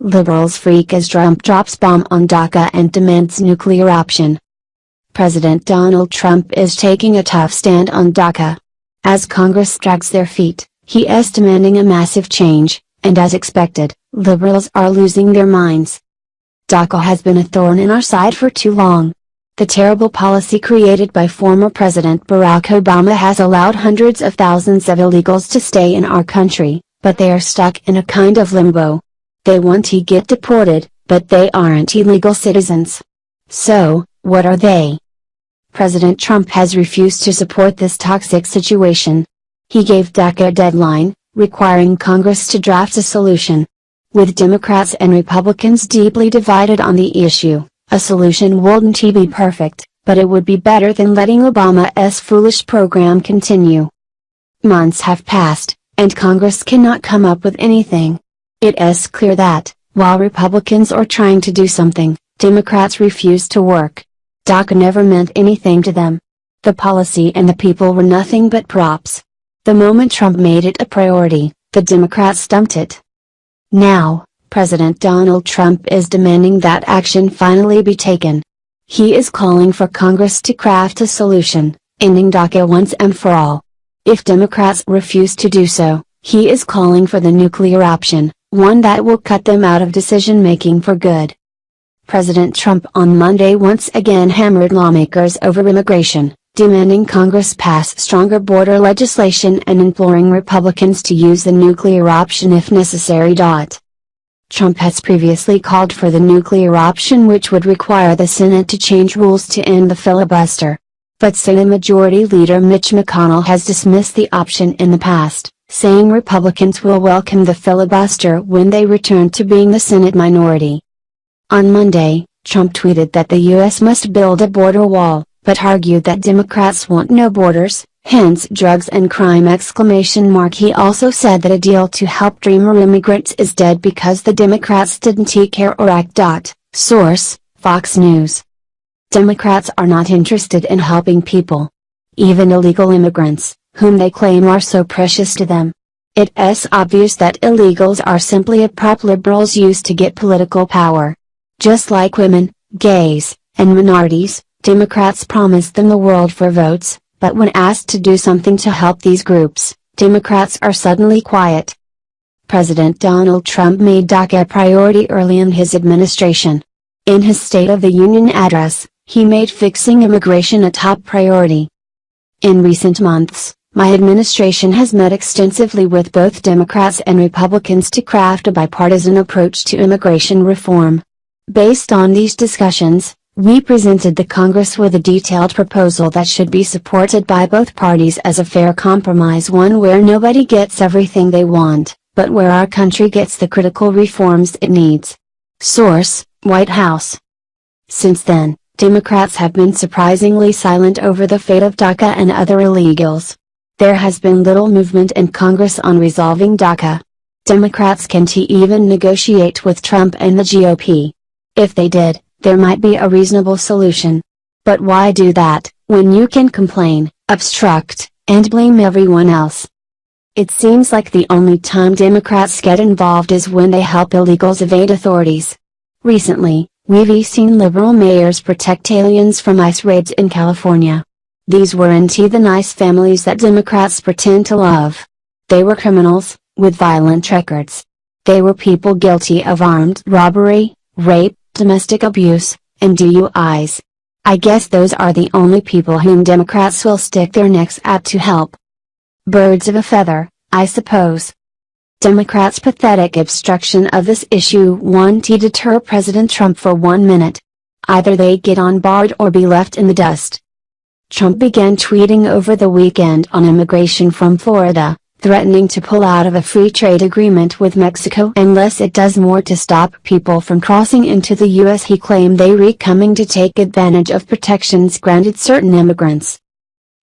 liberals freak as Trump drops bomb on DACA and demands nuclear option. President Donald Trump is taking a tough stand on DACA. As Congress drags their feet, he is demanding a massive change, and as expected, liberals are losing their minds. DACA has been a thorn in our side for too long. The terrible policy created by former President Barack Obama has allowed hundreds of thousands of illegals to stay in our country, but they are stuck in a kind of limbo. They want to get deported, but they aren't illegal citizens. So, what are they? President Trump has refused to support this toxic situation. He gave DACA a deadline, requiring Congress to draft a solution. With Democrats and Republicans deeply divided on the issue, a solution wouldn't be perfect, but it would be better than letting Obama's foolish program continue. Months have passed, and Congress cannot come up with anything. It is clear that, while Republicans are trying to do something, Democrats refuse to work. DACA never meant anything to them. The policy and the people were nothing but props. The moment Trump made it a priority, the Democrats stumped it. Now, President Donald Trump is demanding that action finally be taken. He is calling for Congress to craft a solution, ending DACA once and for all. If Democrats refuse to do so, he is calling for the nuclear option, one that will cut them out of decision-making for good. President Trump on Monday once again hammered lawmakers over immigration, demanding Congress pass stronger border legislation and imploring Republicans to use the nuclear option if necessary. Trump has previously called for the nuclear option, which would require the Senate to change rules to end the filibuster. But Senate Majority Leader Mitch McConnell has dismissed the option in the past, saying Republicans will welcome the filibuster when they return to being the Senate minority. On Monday, Trump tweeted that the U.S. must build a border wall, but argued that Democrats want no borders, hence drugs and crime! He also said that a deal to help Dreamer immigrants is dead because the Democrats didn't take care or act. Source, Fox News. Democrats are not interested in helping people. Even illegal immigrants, whom they claim are so precious to them. It is obvious that illegals are simply a prop liberals use to get political power. Just like women, gays, and minorities, Democrats promise them the world for votes, but when asked to do something to help these groups, Democrats are suddenly quiet. President Donald Trump made DACA a priority early in his administration. In his State of the Union address, he made fixing immigration a top priority. In recent months, my administration has met extensively with both Democrats and Republicans to craft a bipartisan approach to immigration reform. Based on these discussions, we presented the Congress with a detailed proposal that should be supported by both parties as a fair compromise, one where nobody gets everything they want, but where our country gets the critical reforms it needs. Source, White House. Since then, Democrats have been surprisingly silent over the fate of DACA and other illegals. There has been little movement in Congress on resolving DACA. Democrats can't even negotiate with Trump and the GOP. If they did, there might be a reasonable solution. But why do that, when you can complain, obstruct, and blame everyone else? It seems like the only time Democrats get involved is when they help illegals evade authorities. Recently, we've seen liberal mayors protect aliens from ICE raids in California. These weren't the nice families that Democrats pretend to love. They were criminals, with violent records. They were people guilty of armed robbery, rape, domestic abuse, and DUIs. I guess those are the only people whom Democrats will stick their necks out to help. Birds of a feather, I suppose. Democrats' pathetic obstruction of this issue won't deter President Trump for 1 minute. Either they get on board or be left in the dust. Trump began tweeting over the weekend on immigration from Florida, threatening to pull out of a free trade agreement with Mexico unless it does more to stop people from crossing into the U.S. He claimed they were coming to take advantage of protections granted certain immigrants.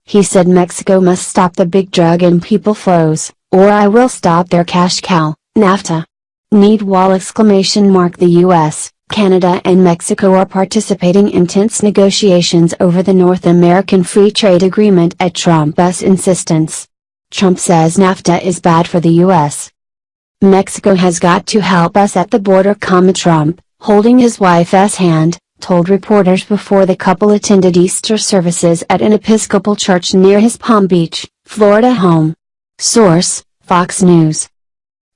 He said Mexico must stop the big drug and people flows, or I will stop their cash cow, NAFTA. The U.S., Canada and Mexico are participating in tense negotiations over the North American Free Trade Agreement at Trump's insistence. Trump says NAFTA is bad for the U.S. "Mexico has got to help us at the border," Trump, holding his wife's hand, told reporters before the couple attended Easter services at an Episcopal church near his Palm Beach, Florida home. Source: Fox News.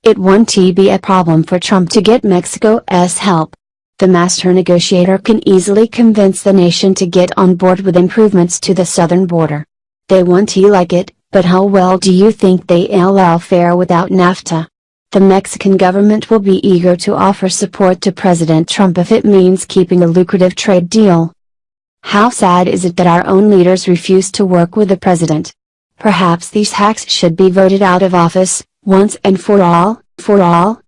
It won't be a problem for Trump to get Mexico's help. The master negotiator can easily convince the nation to get on board with improvements to the southern border. They won't like it, but how well do you think they'll fare without NAFTA? The Mexican government will be eager to offer support to President Trump if it means keeping a lucrative trade deal. How sad is it that our own leaders refuse to work with the president? Perhaps these hacks should be voted out of office, once and for all.